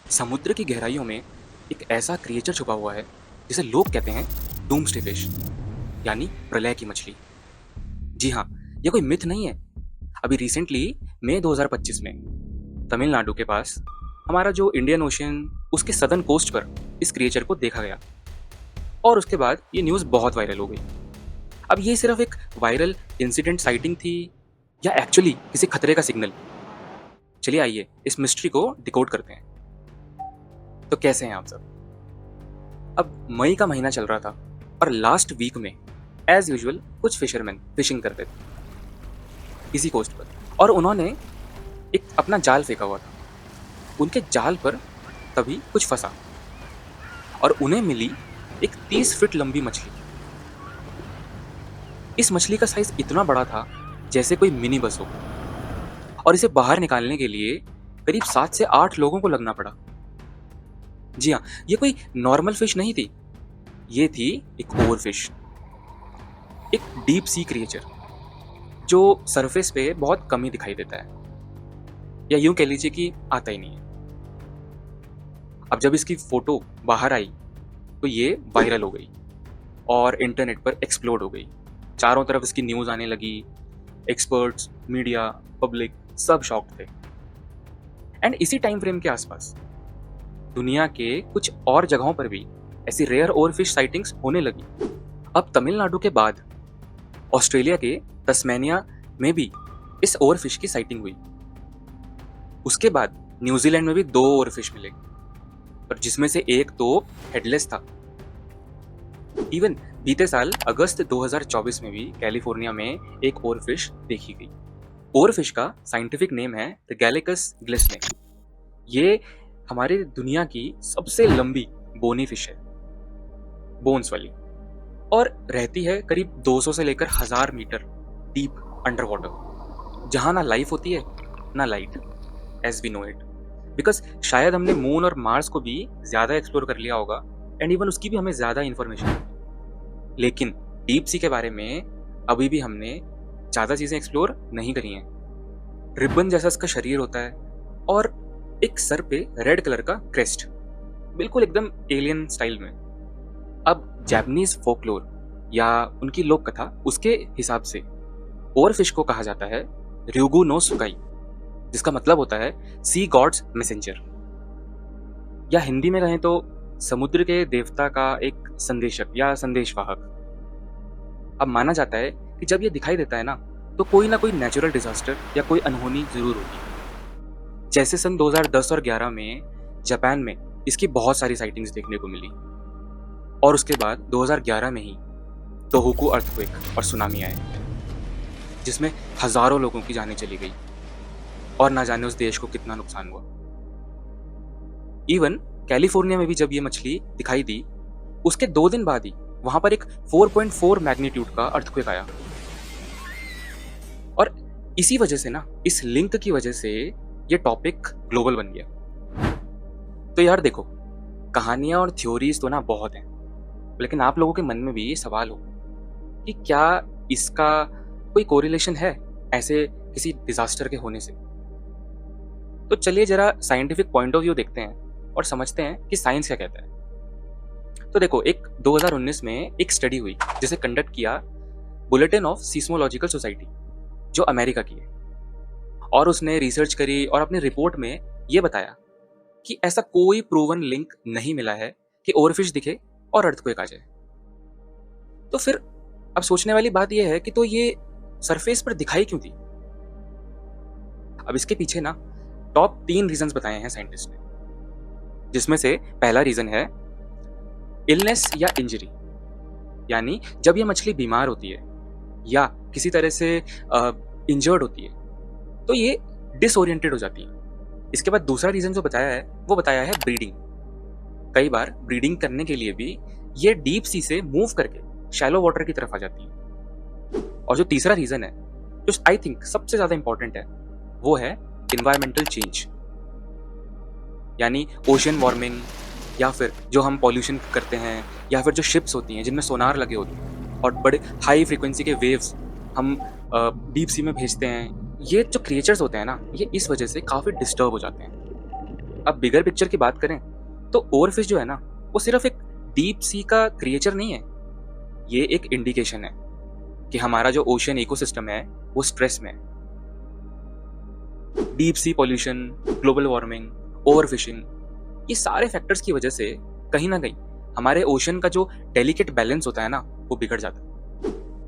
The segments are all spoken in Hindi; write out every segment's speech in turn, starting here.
समुद्र की गहराइयों में एक ऐसा क्रिएचर छुपा हुआ है जिसे लोग कहते हैं डूम्सडे फिश, यानी प्रलय की मछली। जी हाँ, ये कोई मिथ नहीं है। अभी रिसेंटली मई 2025 में तमिलनाडु के पास हमारा जो इंडियन ओशन, उसके सदर्न कोस्ट पर इस क्रिएचर को देखा गया और उसके बाद ये न्यूज़ बहुत वायरल हो गई। अब ये सिर्फ एक वायरल इंसिडेंट साइटिंग थी या एक्चुअली किसी खतरे का सिग्नल? चलिए आइए इस मिस्ट्री को डिकोड करते हैं। तो कैसे हैं आप सब? अब मई का महीना चल रहा था और लास्ट वीक में एज यूजुअल कुछ फिशरमैन फिशिंग करते थे इसी कोस्ट पर, और उन्होंने एक अपना जाल फेंका हुआ था। उनके जाल पर तभी कुछ फंसा और उन्हें मिली एक 30 फीट लंबी मछली। इस मछली का साइज इतना बड़ा था जैसे कोई मिनी बस हो, और इसे बाहर निकालने के लिए करीब 7 से 8 लोगों को लगना पड़ा। जी हाँ, ये कोई नॉर्मल फिश नहीं थी, ये थी एक ओवर फिश, एक डीप सी क्रिएचर जो सरफेस पे बहुत कम ही दिखाई देता है, या यूं कह लीजिए कि आता ही नहीं है। अब जब इसकी फोटो बाहर आई तो ये वायरल हो गई और इंटरनेट पर एक्सप्लोड हो गई। चारों तरफ इसकी न्यूज़ आने लगी। एक्सपर्ट्स, मीडिया, पब्लिक सब शॉक्ड थे। एंड इसी टाइम फ्रेम के आसपास दुनिया के कुछ और जगहों पर भी ऐसी रेयर ओवरफिश साइटिंग्स होने लगी। अब तमिलनाडु के बाद ऑस्ट्रेलिया के तस्मेनिया में भी इस ओवरफिश की साइटिंग हुई। उसके बाद न्यूजीलैंड में भी 2 ओवरफिश मिले, पर जिसमें से एक तो हेडलेस था। इवन बीते साल अगस्त 2024 में भी कैलिफोर्निया में एक ओवरफिश देखी गई। ओवरफिश का साइंटिफिक नेम है द गैलिकस ग्लिस्नेक। ये हमारी दुनिया की सबसे लंबी बोनी फिश है, बोन्स वाली, और रहती है करीब 200 से लेकर 1000 मीटर डीप अंडर वाटर, जहां ना लाइफ होती है ना light, as we know it. Because शायद हमने मून और मार्स को भी ज्यादा एक्सप्लोर कर लिया होगा एंड इवन उसकी भी हमें ज्यादा इंफॉर्मेशन है, लेकिन डीप सी के बारे में अभी भी हमने ज्यादा चीजें एक्सप्लोर नहीं करी हैं। रिबन जैसा इसका शरीर होता है और एक सर पे रेड कलर का क्रेस्ट, बिल्कुल एकदम एलियन स्टाइल में। अब जापानीज फोकलोर या उनकी लोक कथा उसके हिसाब से ओवरफिश को कहा जाता है ryugu no सुकाई, जिसका मतलब होता है सी गॉड्स मैसेंजर, या हिंदी में कहें तो समुद्र के देवता का एक संदेशक या संदेशवाहक। अब माना जाता है कि जब ये दिखाई देता है ना, तो कोई ना कोई नेचुरल डिजास्टर या कोई अनहोनी जरूर होगी। जैसे सन 2010 और 11 में जापान में इसकी बहुत सारी साइटिंग्स देखने को मिली, और उसके बाद 2011 में ही तोहोकू अर्थक्वेक और सुनामी आए, जिसमें हजारों लोगों की जानें चली गई और ना जाने उस देश को कितना नुकसान हुआ। इवन कैलिफोर्निया में भी जब ये मछली दिखाई दी, उसके 2 दिन बाद ही वहां पर एक 4.4 मैग्नीट्यूड का अर्थक्वेक आया। और इसी वजह से ना, इस लिंक की वजह से ये टॉपिक ग्लोबल बन गया। तो यार देखो, कहानियां और थ्योरीज तो ना बहुत हैं, लेकिन आप लोगों के मन में भी ये सवाल हो कि क्या इसका कोई कोरिलेशन है ऐसे किसी डिजास्टर के होने से? तो चलिए जरा साइंटिफिक पॉइंट ऑफ व्यू देखते हैं और समझते हैं कि साइंस क्या कहता है। तो देखो, एक 2019 में एक स्टडी हुई जिसे कंडक्ट किया बुलेटिन ऑफ सीस्मोलॉजिकल सोसाइटी, जो अमेरिका की है, और उसने रिसर्च करी और अपनी रिपोर्ट में ये बताया कि ऐसा कोई प्रूवन लिंक नहीं मिला है कि ओवरफिश दिखे और अर्थक्वेक आ जाए। तो फिर अब सोचने वाली बात यह है कि तो ये सरफेस पर दिखाई क्यों थी? अब इसके पीछे ना टॉप 3 रीजंस बताए हैं साइंटिस्ट ने, जिसमें से पहला रीजन है इलनेस या इंजरी, यानी जब ये मछली बीमार होती है या किसी तरह से इंजर्ड होती है तो ये डिसओरिएंटेड हो जाती है। इसके बाद दूसरा रीजन जो बताया है वो बताया है ब्रीडिंग। कई बार ब्रीडिंग करने के लिए भी ये डीप सी से मूव करके शैलो वाटर की तरफ आ जाती है। और जो तीसरा रीजन है, जो आई थिंक सबसे ज्यादा इंपॉर्टेंट है, वो है इन्वायरमेंटल चेंज, यानी ओशन वार्मिंग, या फिर जो हम पॉल्यूशन करते हैं, या फिर जो शिप्स होती हैं जिनमें सोनार लगे होते हैं और बड़े हाई फ्रीक्वेंसी के वेव्स हम डीप सी में भेजते हैं। ये जो क्रिएचर्स होते हैं ना, ये इस वजह से काफ़ी डिस्टर्ब हो जाते हैं। अब बिगर पिक्चर की बात करें तो ओवरफिश जो है ना, वो सिर्फ एक डीप सी का क्रिएचर नहीं है। ये एक इंडिकेशन है कि हमारा जो ओशियन इकोसिस्टम है वो स्ट्रेस में है। Deep sea pollution, global warming, overfishing, ये सारे फैक्टर्स की वजह से कहीं ना कहीं हमारे ओशन का जो डेलिकेट बैलेंस होता है ना, वो बिगड़ जाता है।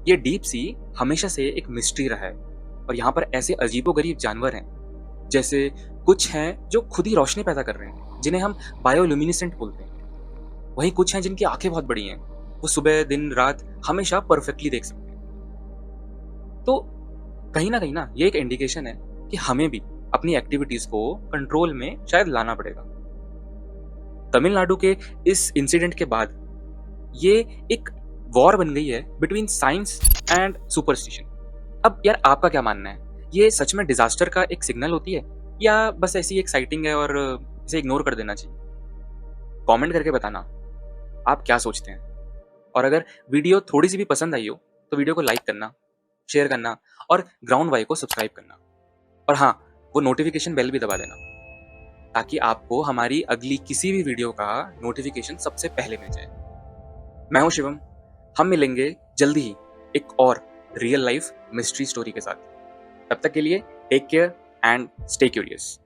ये डीप सी हमेशा से एक मिस्ट्री रहा है और यहाँ पर ऐसे अजीबोगरीब जानवर हैं, जैसे कुछ हैं जो खुद ही रोशनी पैदा कर रहे हैं, जिन्हें हम बायोल्यूमिनेसेंट बोलते हैं। वहीं कुछ हैं जिनकी आंखें बहुत बड़ी हैं, वो सुबह दिन रात हमेशा परफेक्टली देख सकते हैं। तो कहीं ना ये एक इंडिकेशन है कि हमें भी अपनी एक्टिविटीज को कंट्रोल में शायद लाना पड़ेगा। तमिलनाडु के इस इंसिडेंट के बाद ये एक वॉर बन गई है बिटवीन साइंस एंड सुपरस्टिशन। अब यार आपका क्या मानना है, ये सच में डिजास्टर का एक सिग्नल होती है या बस ऐसी एक साइटिंग है और इसे इग्नोर कर देना चाहिए? कमेंट करके बताना आप क्या सोचते हैं। और अगर वीडियो थोड़ी सी भी पसंद आई हो तो वीडियो को लाइक करना, शेयर करना और ग्राउंड वाई को सब्सक्राइब करना। और हाँ, वो नोटिफिकेशन बेल भी दबा देना ताकि आपको हमारी अगली किसी भी वीडियो का नोटिफिकेशन सबसे पहले मिल जाए। मैं हूं शिवम, हम मिलेंगे जल्दी ही एक और रियल लाइफ मिस्ट्री स्टोरी के साथ। तब तक के लिए take care and stay curious.